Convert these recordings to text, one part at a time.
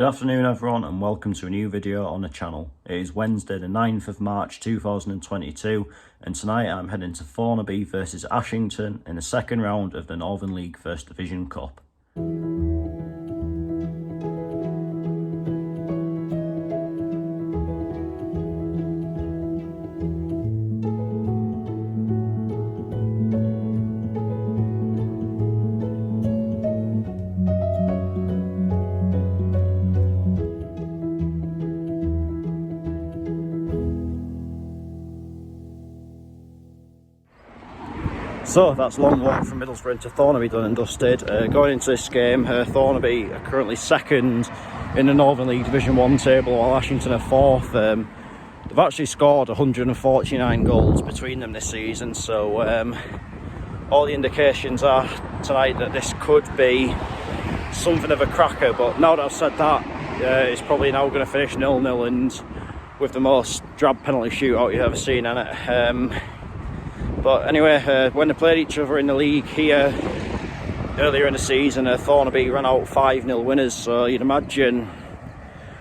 Good afternoon everyone and welcome to a new video on the channel. It is Wednesday the 9th of March 2022 and tonight I'm heading to Thornaby versus Ashington in the second round of the Northern League First Division Cup. So that's a long walk from Middlesbrough to Thornaby done and dusted. Going into this game, Thornaby are currently second in the Northern League Division 1 table while Ashington are fourth. They've actually scored 149 goals between them this season, so all the indications are tonight that this could be something of a cracker. But now that I've said that, it's probably now going to finish 0-0 and with the most drab penalty shootout you've ever seen in it. But anyway, when they played each other in the league here earlier in the season, Thornaby ran out 5-0 winners, so you'd imagine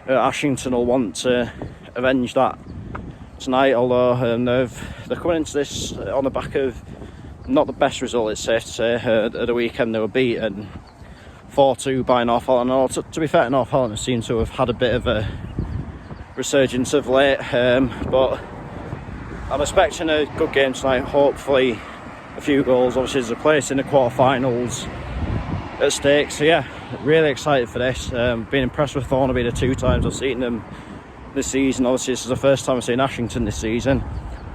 Ashington will want to avenge that tonight, although they're coming into this on the back of not the best result, it's safe to say. At the weekend they were beaten 4-2 by North Holland. To be fair, North Holland seem to have had a bit of a resurgence of late, but I'm expecting a good game tonight, hopefully a few goals. Obviously there's a place in the quarterfinals at stake, so yeah, really excited for this. Been impressed with Thornaby the two times I've seen them this season. Obviously this is the first time I've seen Ashington this season.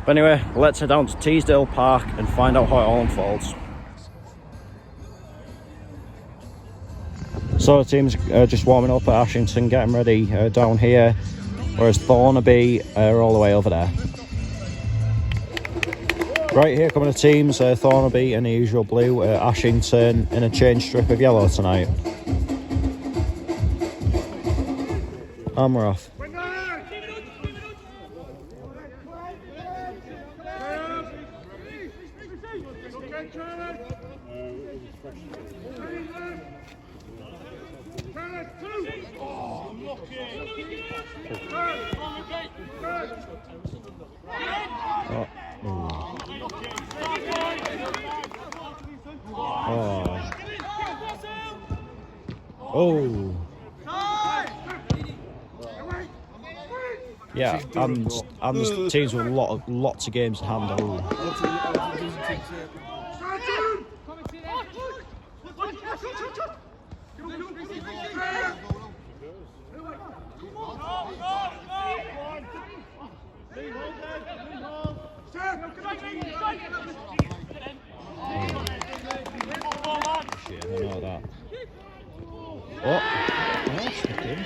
But anyway, let's head down to Teesdale Park and find out how it all unfolds. So the team's just warming up at Ashington, getting ready down here, whereas Thornaby are all the way over there. Right, here coming the teams, Thornaby in the usual blue, Ashington in a change strip of yellow tonight. And we're off. Oh. Yeah, and teams with lots of games in hand. Oh. Shit, I know that. Oh, nice. Okay.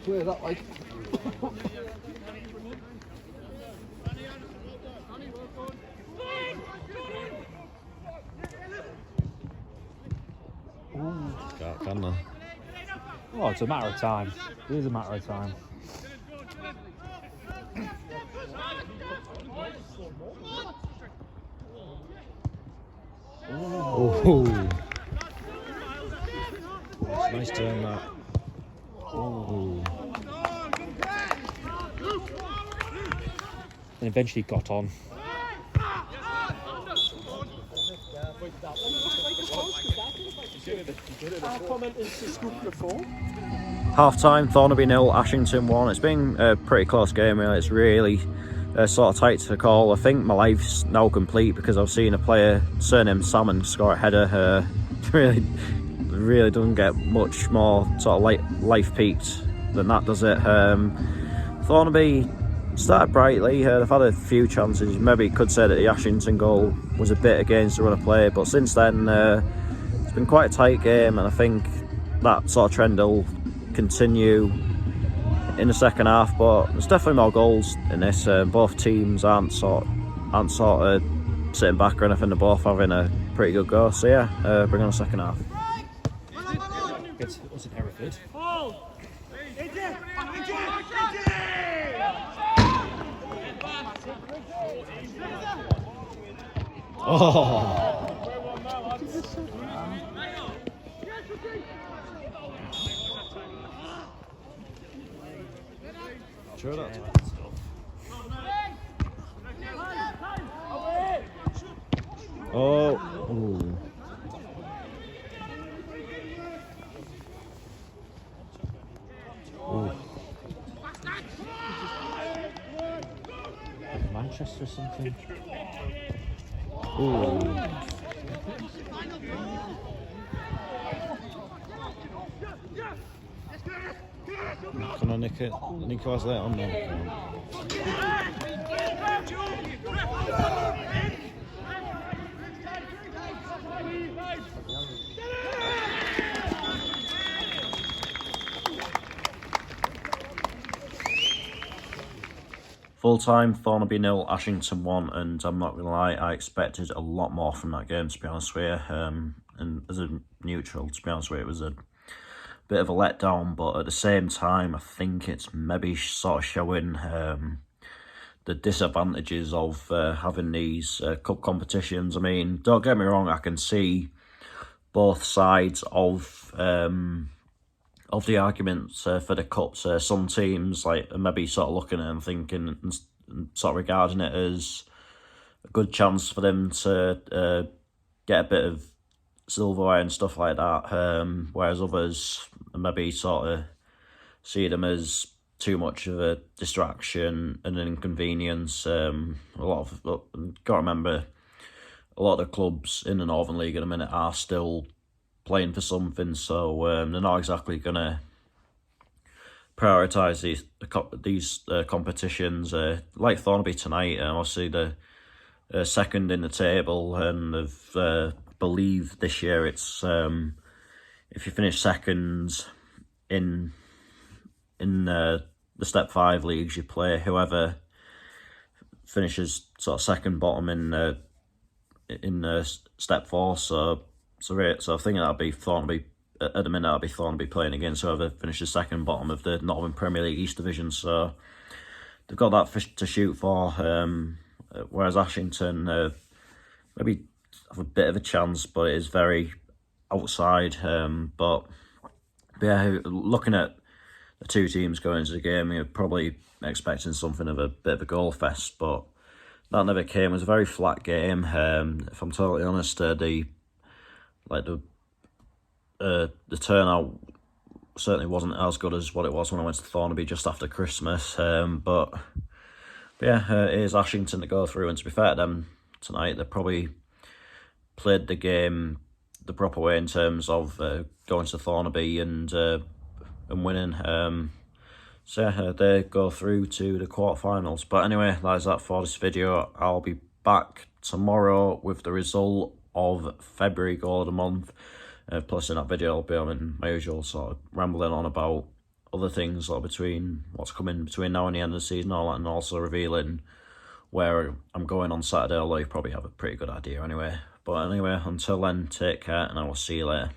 Clear that way. Can they? Oh, it's a matter of time. It is a matter of time. Oh, nice turn that. Oh, And eventually got on. half time, Thornaby 0, Ashington 1. It's been a pretty close game, really. It's really sort of tight to call. I think my life's now complete because I've seen a player surnamed Salmon score a header. Really doesn't get much more sort of life peaked than that, does it? Thornaby started brightly. They've had a few chances. Maybe you could say that the Ashington goal was a bit against the run of play, but since then it's been quite a tight game, and I think that sort of trend will continue in the second half. But there's definitely more goals in this. Both teams aren't sort of sitting back or anything. They're both having a pretty good go. So yeah, bring on the second half. It's an Hereford. Oh. Sure that. Oh. Ooh. Ooh. Manchester or something. Ooh. Can I nick it? Nico has that on there. Full time, Thornaby 0, Ashington 1, and I'm not gonna lie, I expected a lot more from that game, to be honest with you. And as a neutral, to be honest with you, it was a bit of a letdown, but at the same time, I think it's maybe sort of showing the disadvantages of having these cup competitions. I mean, don't get me wrong, I can see both sides of the arguments for the cups. Some teams like are maybe sort of looking at it and thinking and sort of regarding it as a good chance for them to get a bit of silverware and stuff like that, whereas others maybe sort of see them as too much of a distraction and an inconvenience. Got to remember, a lot of the clubs in the Northern League at the minute are still playing for something, so they're not exactly going to prioritise these competitions. Like Thornaby tonight, obviously the second in the table, and they've believe this year it's if you finish second in the Step 5 leagues, you play whoever finishes sort of second bottom in Step 4. So I think that'll be Thornaby. At the minute, that'll be Thornaby playing against whoever finishes second bottom of the Northern Premier League East Division. So they've got that to shoot for. Whereas Ashington maybe have a bit of a chance, but it is very outside. But yeah, looking at the two teams going into the game, you're probably expecting something of a bit of a goal fest, but that never came. It was a very flat game. If I'm totally honest, the turnout certainly wasn't as good as what it was when I went to Thornaby just after Christmas. But yeah, it is Ashington to go through, and to be fair to them tonight, they probably played the game the proper way in terms of going to Thornaby and winning. So yeah, they go through to the quarterfinals. But anyway, that is that for this video. I'll be back tomorrow with the result of February goal of the month. Plus in that video I'll be on my usual sort of rambling on about other things sort of between what's coming between now and the end of the season, all that, and also revealing where I'm going on Saturday, although you probably have a pretty good idea anyway. But anyway, until then, take care and I will see you later.